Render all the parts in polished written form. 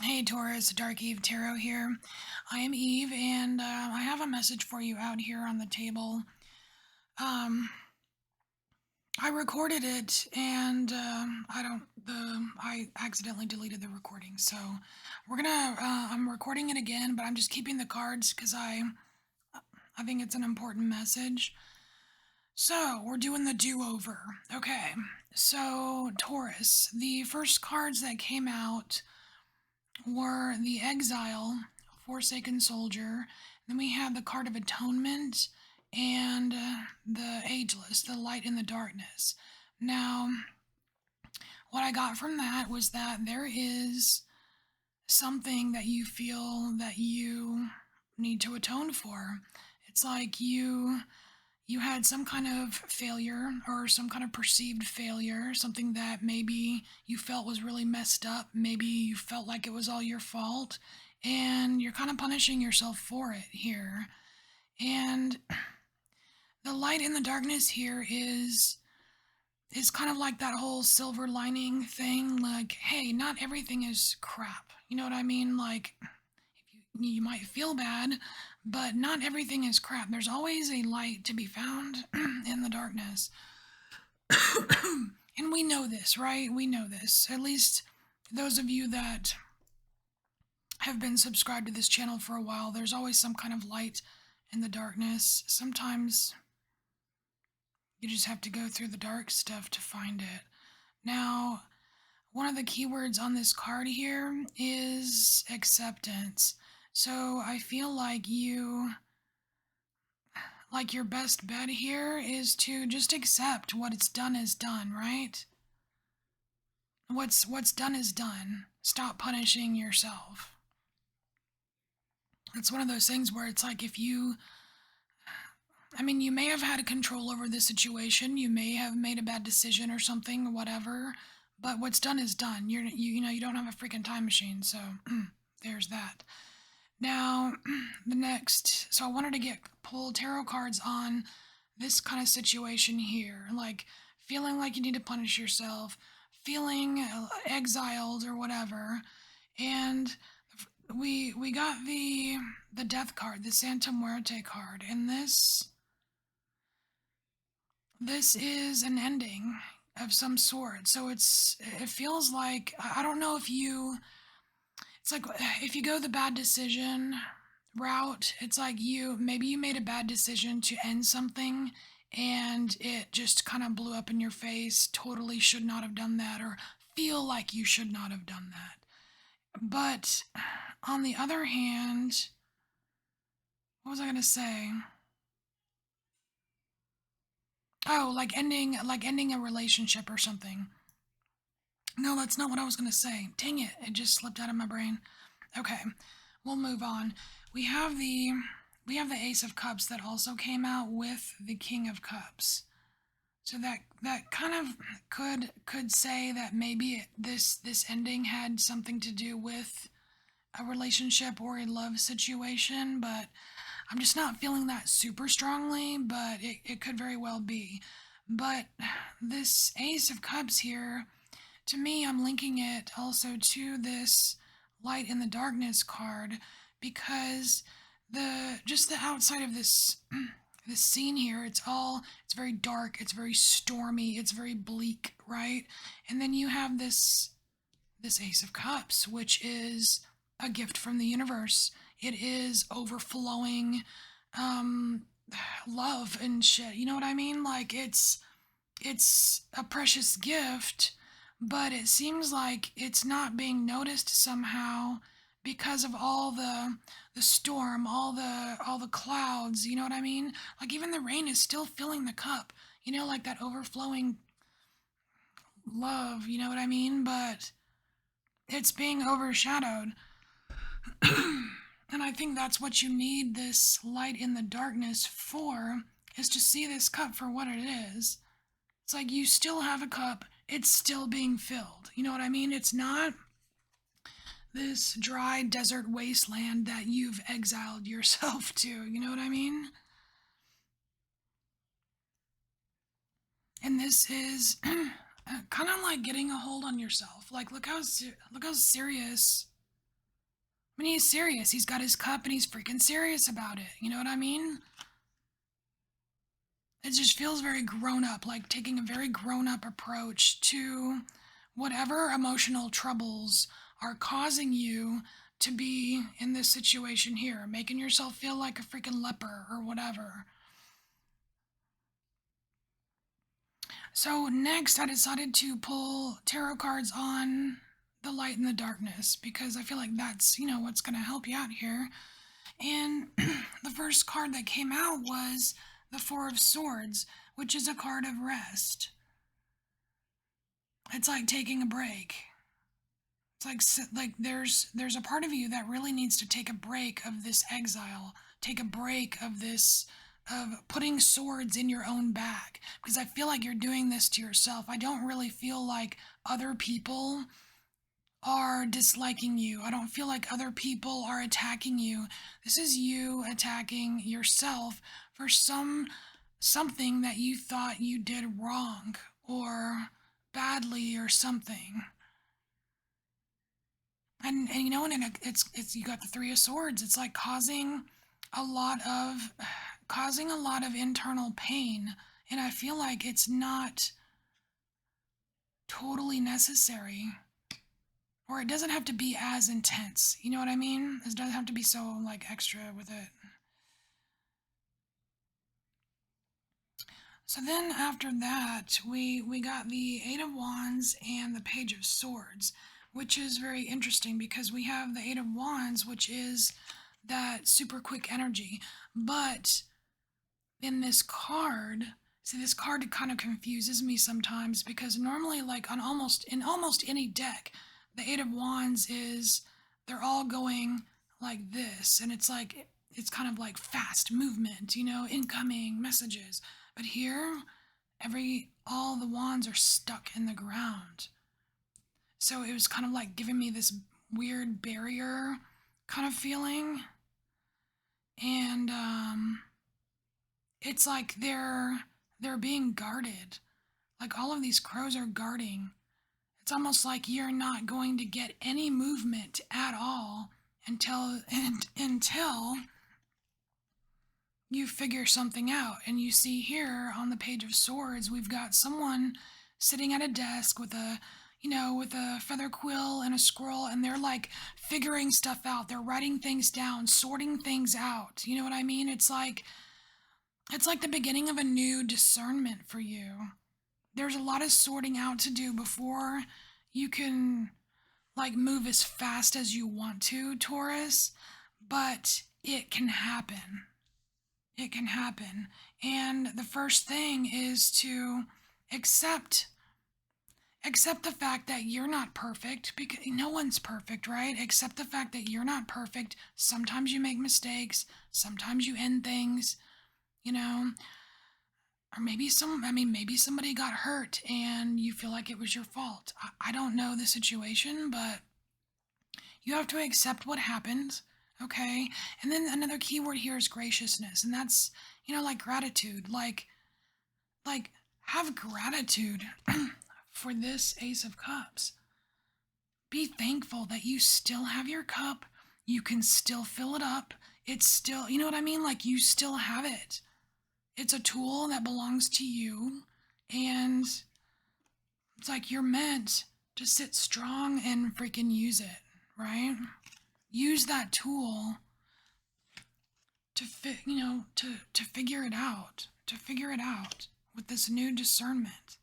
Hey Taurus, Dark Eve Tarot here. I am Eve, and I have a message for you out here on the table. Um, I recorded it, and I don't. I accidentally deleted the recording, so we're gonna. I'm recording it again, but I'm just keeping the cards because I think it's an important message. So we're doing the do-over. Okay. So Taurus, the first cards that came out were the Exile, Forsaken Soldier. Then we have the Card of Atonement and the Ageless, the Light in the Darkness. Now, what I got from that was that there is something that you feel that you need to atone for. It's like you had some kind of failure or some kind of perceived failure, something that maybe you felt was really messed up, maybe you felt like it was all your fault, and you're kind of punishing yourself for it here. And the light in the darkness here is kind of like that whole silver lining thing, like, hey, not everything is crap. You know what I mean? Like, you might feel bad, but not everything is crap. There's always a light to be found in the darkness. And we know this, right? We know this. At least those of you that have been subscribed to this channel for a while, there's always some kind of light in the darkness. Sometimes you just have to go through the dark stuff to find it. Now, one of the keywords on this card here is acceptance. So I feel like your best bet here is to just accept what it's done is done, right? What's done is done. Stop punishing yourself. It's one of those things where it's like if you I mean, you may have had control over the situation, you may have made a bad decision or something or whatever, but what's done is done. You don't have a freaking time machine, so there's that. Now, the next, so I wanted to get pull tarot cards on this kind of situation here, like feeling like you need to punish yourself, feeling exiled or whatever, and we got the death card, the Santa Muerte card, and this is an ending of some sort. So it feels like I don't know if you it's like if you go the bad decision route, it's like maybe you made a bad decision to end something and it just kind of blew up in your face, totally should not have done that or feel like you should not have done that. But on the other hand, what was I going to say? Oh, like ending a relationship or something. No, that's not what I was going to say. Dang it, it just slipped out of my brain. Okay, we'll move on. We have the we have the Ace of Cups that also came out with the King of Cups. So that kind of could say that maybe this ending had something to do with a relationship or a love situation, but I'm just not feeling that super strongly, but it could very well be. But this Ace of Cups here, to me, I'm linking it also to this Light in the Darkness card because the outside of this scene here, it's very dark, it's very stormy, it's very bleak, right? And then you have this Ace of Cups, which is a gift from the universe. It is overflowing um love and shit. You know what I mean? Like it's a precious gift, but it seems like it's not being noticed somehow because of all the storm, all the clouds, you know what I mean? Like even the rain is still filling the cup. You know, like that overflowing love, you know what I mean? But it's being overshadowed. And I think that's what you need this light in the darkness for, is to see this cup for what it is. It's like you still have a cup, it's still being filled. You know what I mean? It's not this dry desert wasteland that you've exiled yourself to. You know what I mean? And this is kind of like getting a hold on yourself. Like look how serious. I mean, he's serious. He's got his cup and he's freaking serious about it. You know what I mean? It just feels very grown up, like taking a very grown up approach to whatever emotional troubles are causing you to be in this situation here, making yourself feel like a freaking leper or whatever. So, next, I decided to pull tarot cards on the light and the darkness because I feel like that's, what's going to help you out here. And the first card that came out was the Four of Swords, which is a card of rest. It's like taking a break. It's like there's a part of you that really needs to take a break of this exile, take a break of this of putting swords in your own back because I feel like you're doing this to yourself. I don't really feel like other people are disliking you. I don't feel like other people are attacking you. This is you attacking yourself for something that you thought you did wrong or badly or something. And it's you got the Three of Swords. It's like a lot of causing a lot of internal pain, and I feel like it's not totally necessary, or it doesn't have to be as intense. You know what I mean? It doesn't have to be so like extra with it. So then after that, we got the Eight of Wands and the Page of Swords, which is very interesting because we have the Eight of Wands, which is that super quick energy. But in this card, see, this card kind of confuses me sometimes because normally, like in almost any deck, the Eight of Wands is they're all going like this, and it's kind of like fast movement, incoming messages. But here, all the wands are stuck in the ground. So it was kind of like giving me this weird barrier kind of feeling. And it's like they're being guarded. Like all of these crows are guarding. It's almost like you're not going to get any movement at all until you figure something out. And you see here on the Page of Swords, we've got someone sitting at a desk with with a feather quill and a scroll, and they're like figuring stuff out. They're writing things down, sorting things out. You know what I mean? It's like the beginning of a new discernment for you. There's a lot of sorting out to do before you can like move as fast as you want to, Taurus, but it can happen. It can happen. And the first thing is to accept accept the fact that you're not perfect because no one's perfect, right? Accept the fact that you're not perfect. Sometimes you make mistakes, sometimes you end things, you know, or maybe somebody got hurt and you feel like it was your fault. I don't know the situation, but you have to accept what happened, okay? And then another key word here is graciousness, and that's, like gratitude. Like have gratitude for this Ace of Cups. Be thankful that you still have your cup. You can still fill it up. It's still, you know what I mean? Like you still have it. It's a tool that belongs to you, and it's like you're meant to sit strong and freaking use it, right? Use that tool to to figure it out, with this new discernment.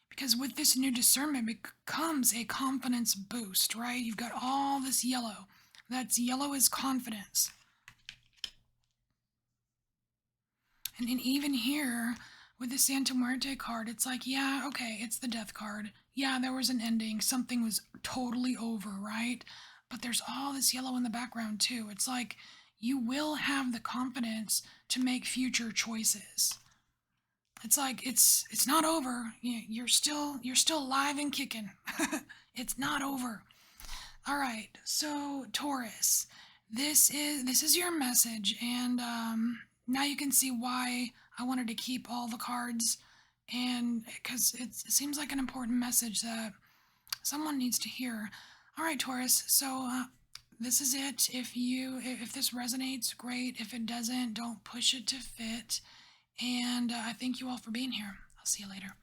Because with this new discernment becomes a confidence boost, right? You've got all this yellow. Yellow is confidence. And even here, with the Santa Muerte card, it's like, yeah, okay, it's the death card. Yeah, there was an ending. Something was totally over, right? But there's all this yellow in the background, too. It's like you will have the confidence to make future choices. It's like it's not over. You're still alive and kicking. It's not over. All right. So, Taurus, this is your message, and now you can see why I wanted to keep all the cards, and because it seems like an important message that someone needs to hear. All right, Taurus. So this is it. If this resonates, great. If it doesn't, don't push it to fit. And I thank you all for being here. I'll see you later.